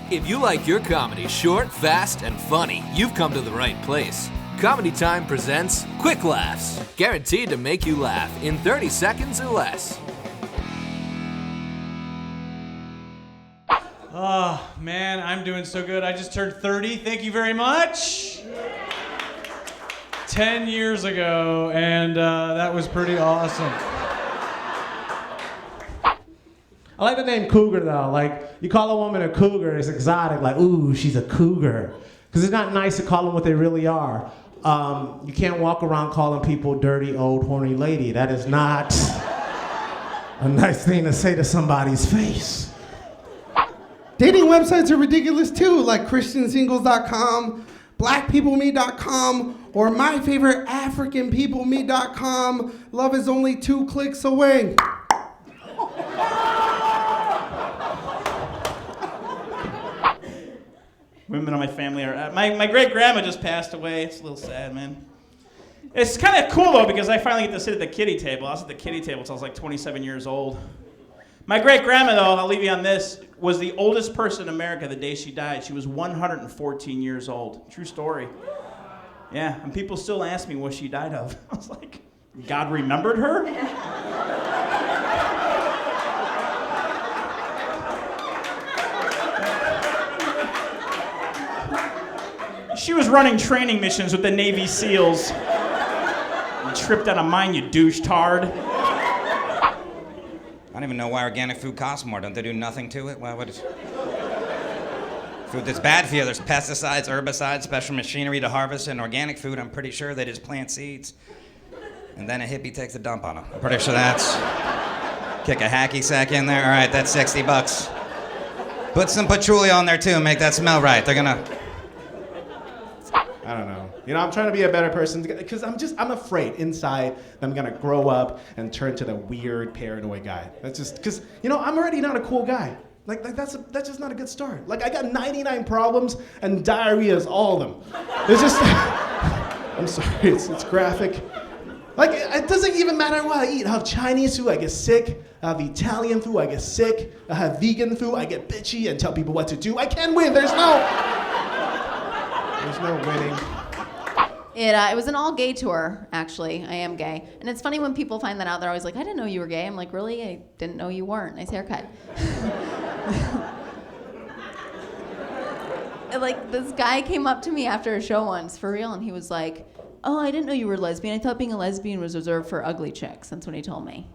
If you like your comedy short, fast, and funny, you've come to the right place. Comedy Time presents QuickLaffs, guaranteed to make you laugh in 30 seconds or less. Oh, man, I'm doing so good. I just turned 30. Thank you very much. 10 years ago, and that was pretty awesome. I like the name cougar, though. Like, you call a woman a cougar, it's exotic. Like, ooh, she's a cougar. Because it's not nice to call them what they really are. You can't walk around calling people dirty, old, horny lady. That is not a nice thing to say to somebody's face. Dating websites are ridiculous too, like christiansingles.com, blackpeopleme.com, or my favorite africanpeopleme.com. Love is only 2 clicks away. Women in my family are... My great-grandma just passed away. It's a little sad, man. It's kind of cool, though, because I finally get to sit at the kiddie table. I was at the kiddie table until I was like 27 years old. My great-grandma, though, I'll leave you on this, was the oldest person in America the day she died. She was 114 years old. True story. Yeah, and people still ask me what she died of. I was like, God remembered her? She was running training missions with the Navy SEALs. You tripped on a mine, you douche-tard. I don't even know why organic food costs more. Don't they do nothing to it? Why would it? Food that's bad for you, there's pesticides, herbicides, special machinery to harvest, and organic food, I'm pretty sure they just plant seeds. And then a hippie takes a dump on them. I'm pretty sure that's... Kick a hacky sack in there, all right, that's $60. Put some patchouli on there too, make that smell right. They're gonna... I don't know. You know, I'm trying to be a better person because I'm afraid inside that I'm gonna grow up and turn to the weird, paranoid guy. That's just, because, you know, I'm already not a cool guy. Like that's just not a good start. Like, I got 99 problems and diarrhea is all of them. It's just, I'm sorry, it's graphic. Like, it doesn't even matter what I eat. I have Chinese food, I get sick. I have Italian food, I get sick. I have vegan food, I get bitchy and tell people what to do. I can't win, there's no winning. It was an all-gay tour, actually. I am gay. And it's funny when people find that out, they're always like, I didn't know you were gay. I'm like, really? I didn't know you weren't. Nice haircut. Like, this guy came up to me after a show once, for real, and he was like, oh, I didn't know you were lesbian. I thought being a lesbian was reserved for ugly chicks. That's what he told me.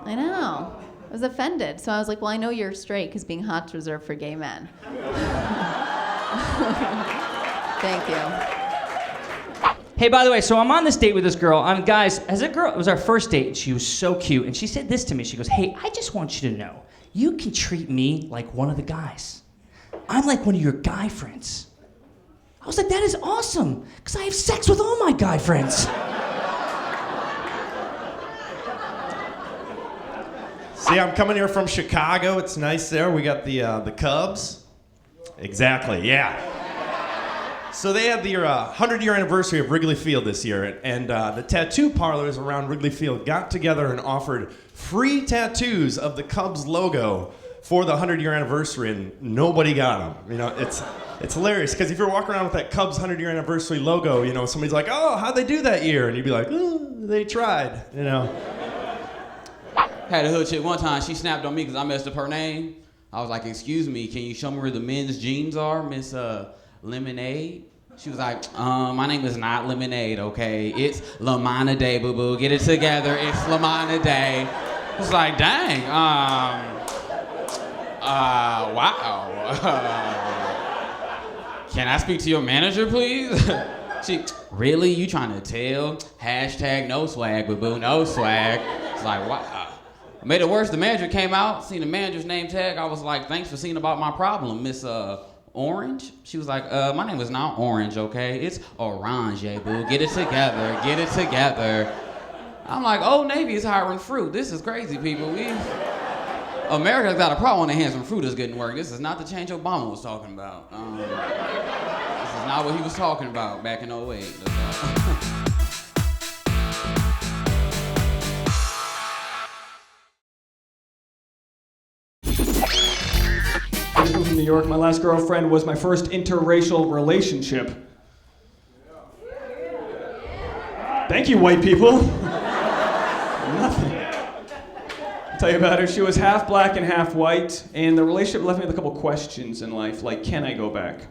I know. I was offended. So I was like, well, I know you're straight, because being hot's reserved for gay men. Thank you. Hey, by the way, so I'm on this date with this girl. Guys, as a girl, it was our first date, and she was so cute. And she said this to me. She goes, hey, I just want you to know, you can treat me like one of the guys. I'm like one of your guy friends. I was like, that is awesome, because I have sex with all my guy friends. See, I'm coming here from Chicago. It's nice there. We got the Cubs. Exactly, yeah. So they had their 100-year anniversary of Wrigley Field this year, and the tattoo parlors around Wrigley Field got together and offered free tattoos of the Cubs logo for the 100-year anniversary, and nobody got them. You know, it's hilarious, because if you're walking around with that Cubs 100-year anniversary logo, you know, somebody's like, oh, how'd they do that year? And you'd be like, oh, they tried, you know. Had a hood chick one time, she snapped on me because I messed up her name. I was like, excuse me, can you show me where the men's jeans are, Miss Lemonade? She was like, my name is not Lemonade, okay? It's Lamana Day, boo-boo. Get it together, it's Lamana Day. I was like, dang, wow. Can I speak to your manager, please? She, really? You trying to tell? Hashtag no swag, boo-boo, no swag. It's like, wow. Made it worse, the manager came out, seen the manager's name tag. I was like, thanks for seeing about my problem, Miss Orange. She was like, my name is not Orange, okay? It's Orange, boo. Get it together, get it together. I'm like, Old Navy is hiring fruit. This is crazy, people. America's got a problem on their hands when fruit is getting work. This is not the change Obama was talking about. This is not what he was talking about back in 08. New York. My last girlfriend was my first interracial relationship. Thank you, white people. Nothing. I'll tell you about her. She was half black and half white, and the relationship left me with a couple questions in life, like, can I go back?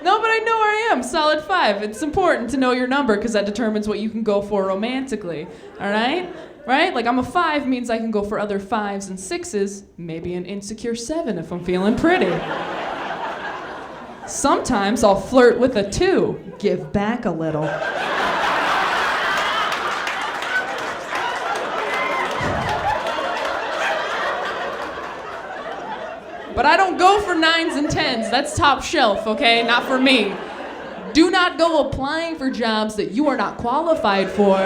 No, but I know where I am. Solid 5. It's important to know your number because that determines what you can go for romantically. All right? Right? Like, I'm a 5 means I can go for other 5s and 6s, maybe an insecure 7 if I'm feeling pretty. Sometimes I'll flirt with a 2. Give back a little. But I don't go for 9s and 10s. That's top shelf, okay? Not for me. Do not go applying for jobs that you are not qualified for.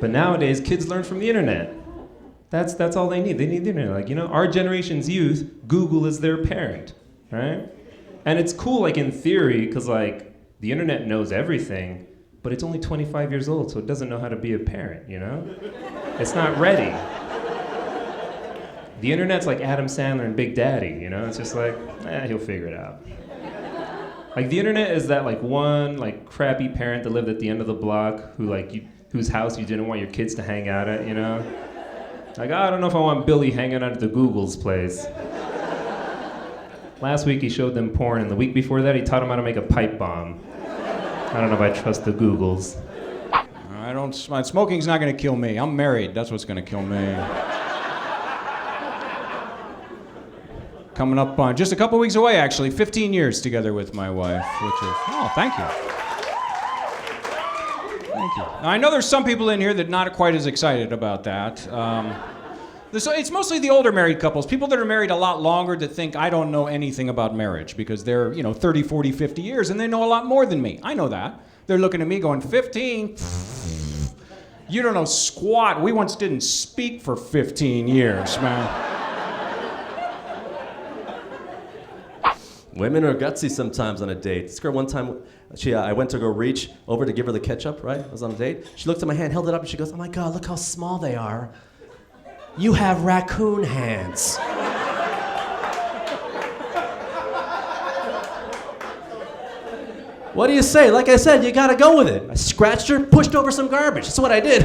But nowadays, kids learn from the internet. That's all they need. They need the internet. Like, our generation's youth, Google is their parent, right? And it's cool, like, in theory, because, like, the internet knows everything, but it's only 25 years old, so it doesn't know how to be a parent, It's not ready. The internet's like Adam Sandler and Big Daddy, It's just like, he'll figure it out. Like, the internet is that, like, one, like, crappy parent that lived at the end of the block whose house you didn't want your kids to hang out at, Like, I don't know if I want Billy hanging out at the Google's place. Last week he showed them porn, and the week before that he taught them how to make a pipe bomb. I don't know if I trust the Googles. Smoking's not gonna kill me. I'm married, that's what's gonna kill me. Coming up on just a couple weeks away, actually, 15 years together with my wife, which is, thank you. Thank you. Now, I know there's some people in here that are not quite as excited about that. It's mostly the older married couples, people that are married a lot longer that think I don't know anything about marriage because they're, 30, 40, 50 years and they know a lot more than me. I know that. They're looking at me going, 15? You don't know squat. We once didn't speak for 15 years, man. Women are gutsy sometimes on a date. This girl one time, I went to go reach over to give her the ketchup, right? I was on a date. She looked at my hand, held it up, and she goes, "Oh my God, look how small they are. You have raccoon hands." What do you say? Like I said, you gotta go with it. I scratched her, pushed over some garbage. That's what I did.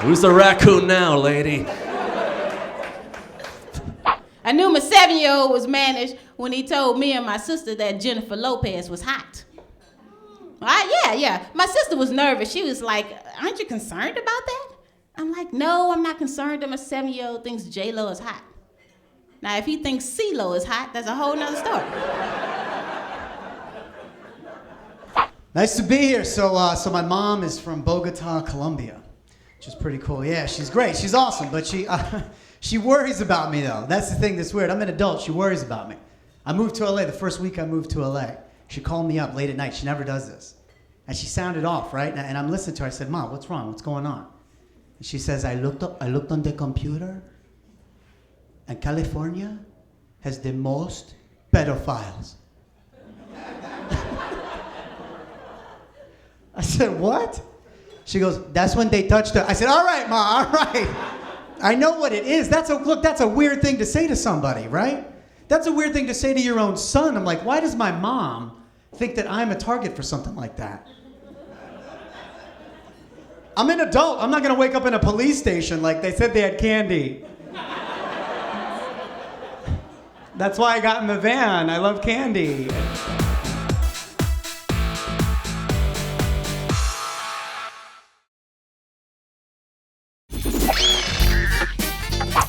Who's the raccoon now, lady? I knew my 7-year-old was managed when he told me and my sister that Jennifer Lopez was hot. Yeah. My sister was nervous. She was like, "Aren't you concerned about that?" I'm like, "No, I'm not concerned that my 7-year-old thinks J-Lo is hot." Now, if he thinks C-Lo is hot, that's a whole nother story. Nice to be here. So my mom is from Bogota, Colombia, which is pretty cool. Yeah, she's great. She's awesome, but she worries about me, though. That's the thing that's weird. I'm an adult. She worries about me. I moved to LA. The first week I moved to LA, she called me up late at night. She never does this. And she sounded off, right? And I'm listening to her. I said, "Mom, what's wrong? What's going on?" And she says, I looked on the computer, and California has the most pedophiles. I said, "What?" She goes, "That's when they touched her." I said, "All right, Ma, all right. I know what it is." That's a weird thing to say to somebody, right? That's a weird thing to say to your own son. I'm like, why does my mom think that I'm a target for something like that? I'm an adult. I'm not going to wake up in a police station like they said they had candy. That's why I got in the van. I love candy.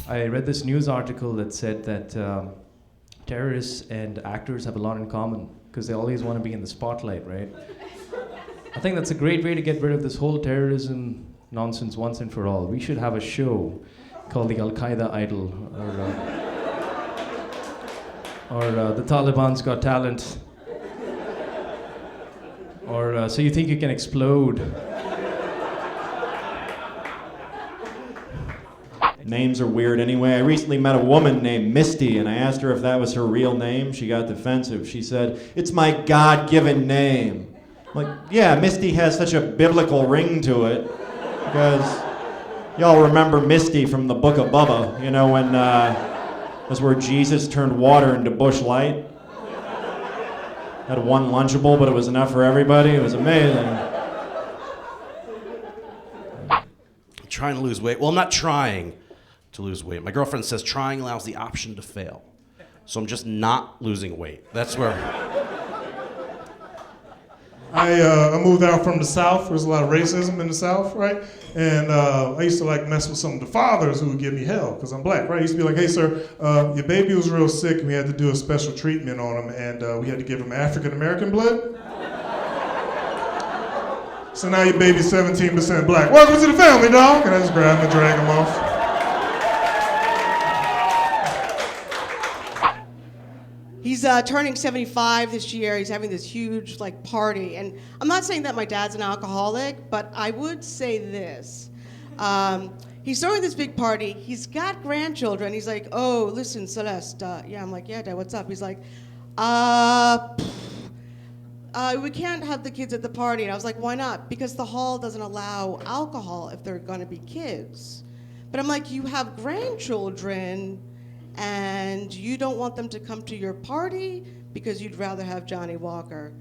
I read this news article that said that terrorists and actors have a lot in common because they always want to be in the spotlight, right? I think that's a great way to get rid of this whole terrorism nonsense once and for all. We should have a show called the Al-Qaeda Idol or the Taliban's Got Talent or So You Think You Can Explode. Names are weird anyway. I recently met a woman named Misty, and I asked her if that was her real name. She got defensive. She said, "It's my God-given name." I'm like, yeah, Misty has such a biblical ring to it, because Y'all remember Misty from the Book of Bubba, you know, when that's where Jesus turned water into Bush Light. Had one Lunchable, but it was enough for everybody. It was amazing. I'm trying to lose weight. Well, I'm not trying to lose weight. My girlfriend says trying allows the option to fail. So I'm just not losing weight. That's where... I moved out from the South. There's a lot of racism in the South, right? And I used to like mess with some of the fathers who would give me hell because I'm black, right? I used to be like, hey, sir, your baby was real sick and we had to do a special treatment on him and we had to give him African-American blood. So now your baby's 17% black. Welcome to the family, dog. And I just grab him and drag him off. He's turning 75 this year. He's having this huge party. And I'm not saying that my dad's an alcoholic, but I would say this. He's throwing this big party. He's got grandchildren. He's like, oh, listen, Celeste. Yeah, I'm like, yeah, Dad, what's up? He's like, we can't have the kids at the party. And I was like, why not? Because the hall doesn't allow alcohol if they're going to be kids. But I'm like, you have grandchildren and you don't want them to come to your party because you'd rather have Johnny Walker.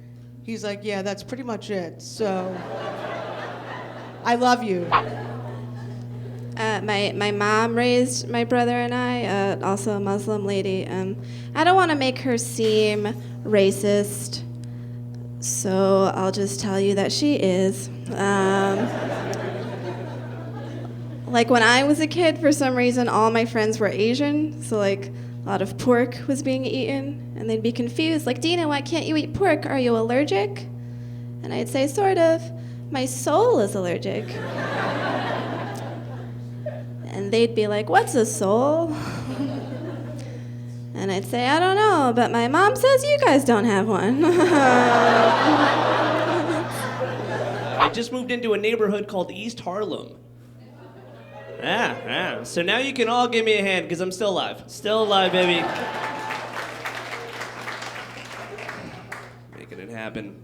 He's like, yeah, that's pretty much it. So, I love you. My mom raised my brother and I, also a Muslim lady. I don't want to make her seem racist, so I'll just tell you that she is. Like when I was a kid, for some reason, all my friends were Asian, so a lot of pork was being eaten, and they'd be confused, like, Dina, why can't you eat pork? Are you allergic? And I'd say, sort of. My soul is allergic. And they'd be like, what's a soul? And I'd say, I don't know, but my mom says you guys don't have one. I just moved into a neighborhood called East Harlem. So now you can all give me a hand because I'm still alive. Still alive, baby. Making it happen.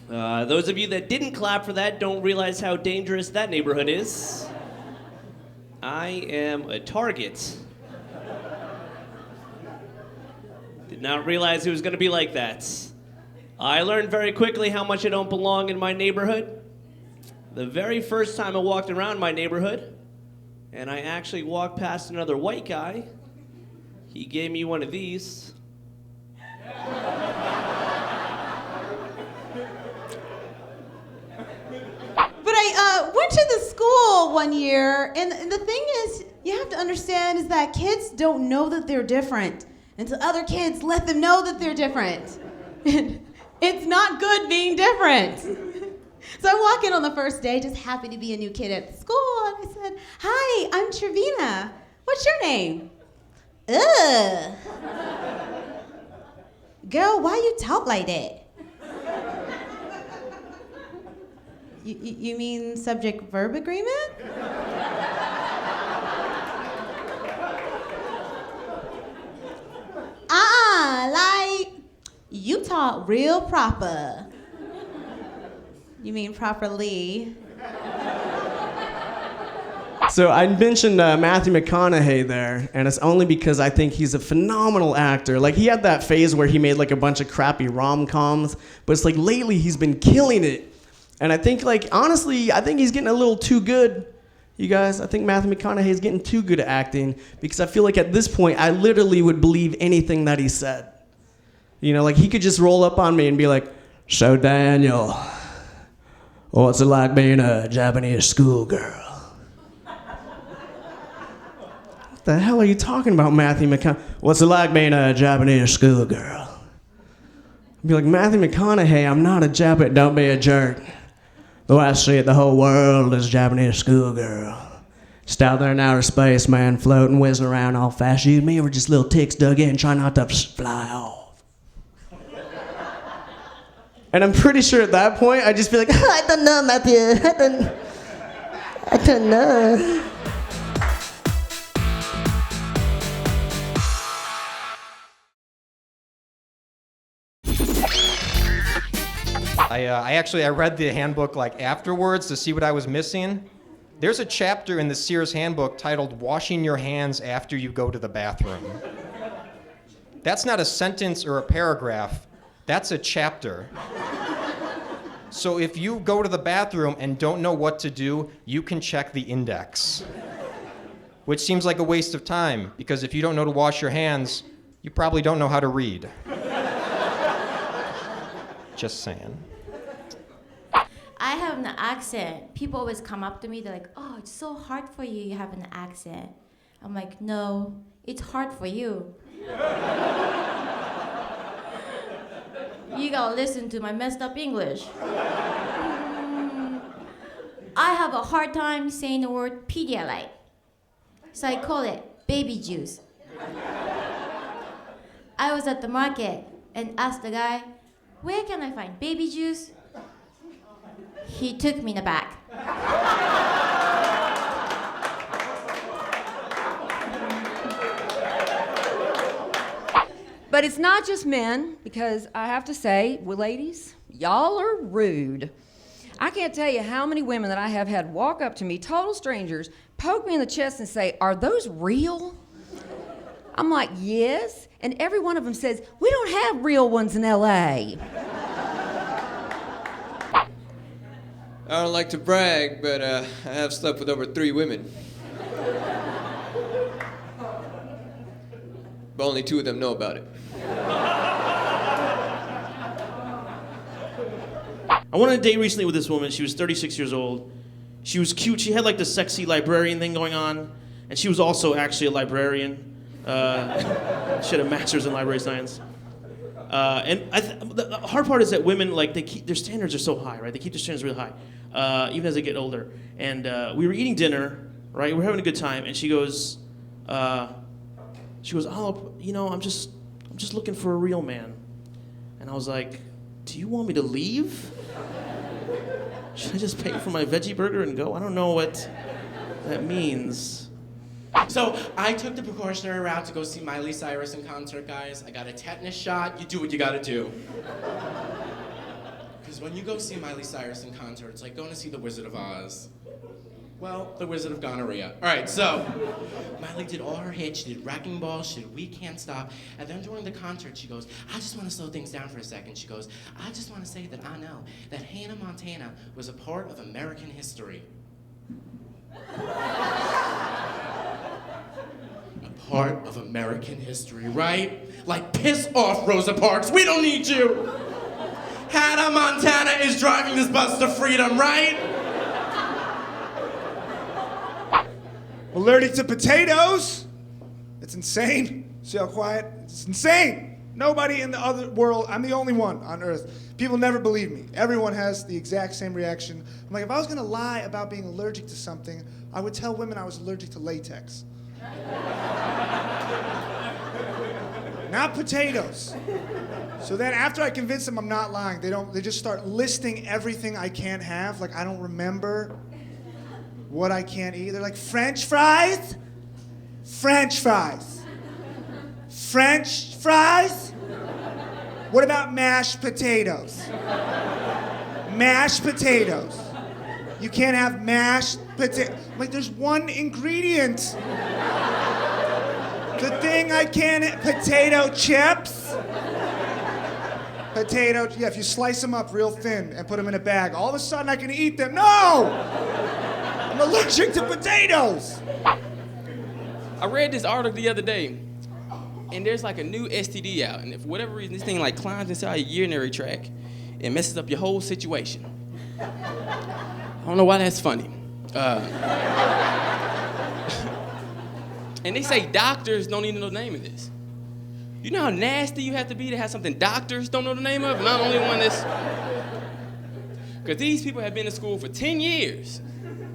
Those of you that didn't clap for that don't realize how dangerous that neighborhood is. I am a target. Did not realize it was going to be like that. I learned very quickly how much I don't belong in my neighborhood. The very first time I walked around my neighborhood, and I actually walked past another white guy, he gave me one of these. But I went to the school one year, and the thing is, you have to understand is that kids don't know that they're different until other kids let them know that they're different. It's not good being different. So I walk in on the first day, just happy to be a new kid at the school, and I said, hi, I'm Trevina. What's your name? Ugh. Girl, why you talk like that? You mean subject-verb agreement? Like, you talk real proper. You mean properly? So I mentioned Matthew McConaughey there, and it's only because I think he's a phenomenal actor. Like, he had that phase where he made a bunch of crappy rom-coms, but it's lately he's been killing it. And I think honestly, I think he's getting a little too good. You guys, I think Matthew McConaughey is getting too good at acting because I feel like at this point, I literally would believe anything that he said. You know, he could just roll up on me and be like, so Daniel, what's it like being a Japanese schoolgirl? What the hell are you talking about, Matthew McConaughey? What's it like being a Japanese schoolgirl? I'd be like, Matthew McConaughey, I'm not a Japanese, don't be a jerk. The way I see it, the whole world is Japanese schoolgirl. Just out there in outer space, man, floating, whizzing around all fast. You and me were just little ticks dug in, trying not to fly off. And I'm pretty sure at that point, I'd just be like, I don't know, Matthew. I don't know. I read the handbook afterwards to see what I was missing, There's a chapter in the Sears Handbook titled Washing Your Hands After You Go to the Bathroom. That's not a sentence or a paragraph. That's a chapter. So if you go to the bathroom and don't know what to do, you can check the index. Which seems like a waste of time, because if you don't know to wash your hands, you probably don't know how to read. Just saying. I have an accent. People always come up to me, they're like, oh, it's so hard for you, you have an accent. I'm like, no, it's hard for you. You gotta listen to my messed up English. I have a hard time saying the word Pedialyte. So I call it baby juice. I was at the market and asked the guy, where can I find baby juice? He took me in the back. But it's not just men, because I have to say, well, ladies, y'all are rude. I can't tell you how many women that I have had walk up to me, total strangers, poke me in the chest and say, are those real? I'm like, yes. And every one of them says, we don't have real ones in LA. I don't like to brag, but I have slept with over 3 women. But only 2 of them know about it. I went on a date recently with this woman. She was 36 years old. She was cute. She had like the sexy librarian thing going on. And she was also actually a librarian. She had a master's in library science. And the hard part is that women, like, their standards are so high, right? They keep their standards really high, even as they get older. And we were eating dinner, right? We were having a good time. And she goes, oh, you know, I'm just looking for a real man. And I was like, do you want me to leave? Should I just pay for my veggie burger and go? I don't know what that means. So I took the precautionary route to go see Miley Cyrus in concert, guys. I got a tetanus shot. You do what you gotta do. Because when you go see Miley Cyrus in concert, it's like going to see The Wizard of Oz. Well, The Wizard of Gonorrhea. All right, so Miley did all her hits. She did Wrecking Ball. She did We Can't Stop. And then during the concert, she goes, I just want to slow things down for a second. She goes, I just want to say that I know that Hannah Montana was a part of American history. Part of American history, right? Like, piss off, Rosa Parks. We don't need you. Hannah Montana is driving this bus to freedom, right? Allergic to potatoes? It's insane. See how quiet? It's insane. Nobody in the other world, I'm the only one on earth. People never believe me. Everyone has the exact same reaction. I'm like, if I was gonna lie about being allergic to something, I would tell women I was allergic to latex. Not potatoes. So then after I convince them I'm not lying, they just start listing everything I can't have. Like, I don't remember what I can't eat. They're like, French fries? French fries. French fries? What about mashed potatoes? Mashed potatoes. You can't have mashed potatoes. Like, there's one ingredient. The thing I can't, potato chips. Potato, yeah, if you slice them up real thin and put them in a bag, all of a sudden I can eat them. No! I'm allergic to potatoes. I read this article the other day, and there's like a new STD out, and if for whatever reason this thing like climbs inside your urinary tract, it messes up your whole situation. I don't know why that's funny. And they say doctors don't even know the name of this. You know how nasty you have to be to have something doctors don't know the name of? And I'm the only one that's... Because these people have been in school for 10 years,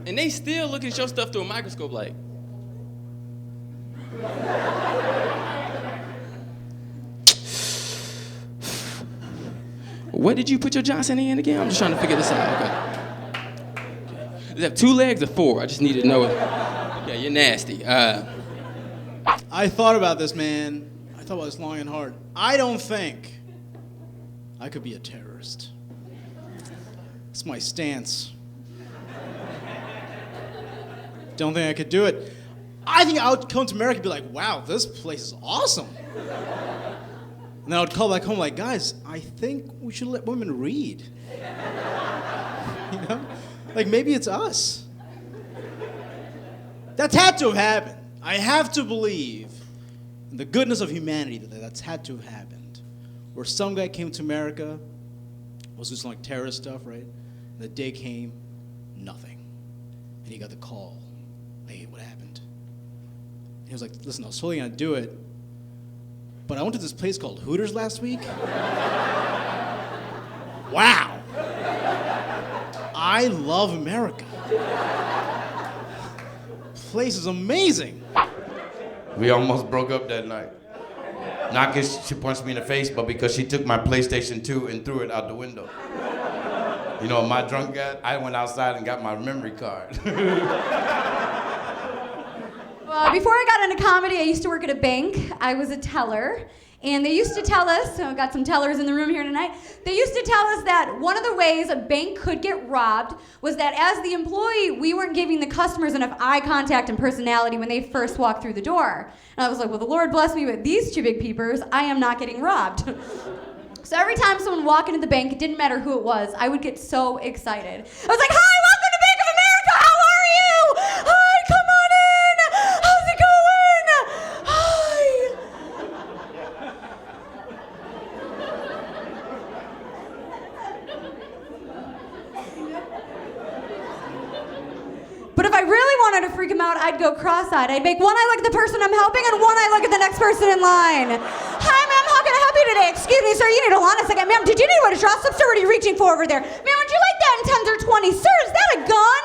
and they still look at your stuff through a microscope like... What did you put your Johnson in again? I'm just trying to figure this out. Okay. Does it have 2 legs or 4? I just need to know it. Yeah, you're nasty. I thought about this, man. I thought about this long and hard. I don't think I could be a terrorist. It's my stance. Don't think I could do it. I think I would come to America and be like, wow, this place is awesome. And then I would call back home like, guys, I think we should let women read. You know? Like, maybe it's us. That's had to have happened. I have to believe in the goodness of humanity that that's had to have happened. Where some guy came to America, was doing some like terrorist stuff, right? And the day came, nothing. And he got the call. Hey, what happened? And he was like, listen, I was totally gonna do it, but I went to this place called Hooters last week. Wow. I love America. Place is amazing. We almost broke up that night. Not because she punched me in the face, but because she took my PlayStation 2 and threw it out the window. You know, my drunk guy, I went outside and got my memory card. Well, before I got into comedy, I used to work at a bank. I was a teller. And they used to tell us, so I've got some tellers in the room here tonight, they used to tell us that one of the ways a bank could get robbed was that as the employee, we weren't giving the customers enough eye contact and personality when they first walked through the door. And I was like, well, the Lord bless me with these two big peepers, I am not getting robbed. So every time someone walked into the bank, it didn't matter who it was, I would get so excited. I was like, hi, welcome to Bank of America, how are you? Hi, come on in, how's it going? Hi. But if I really wanted to freak him out, I'd go cross-eyed. I'd make one eye look at the person I'm helping and one eye look at the next person in line. Hi, ma'am, how can I help you today? Excuse me, sir, you need to hold on a second. Ma'am, did you need what a draw substance? What are you reaching for over there? Ma'am, would you like that in 10s or 20s? Sir, is that a gun?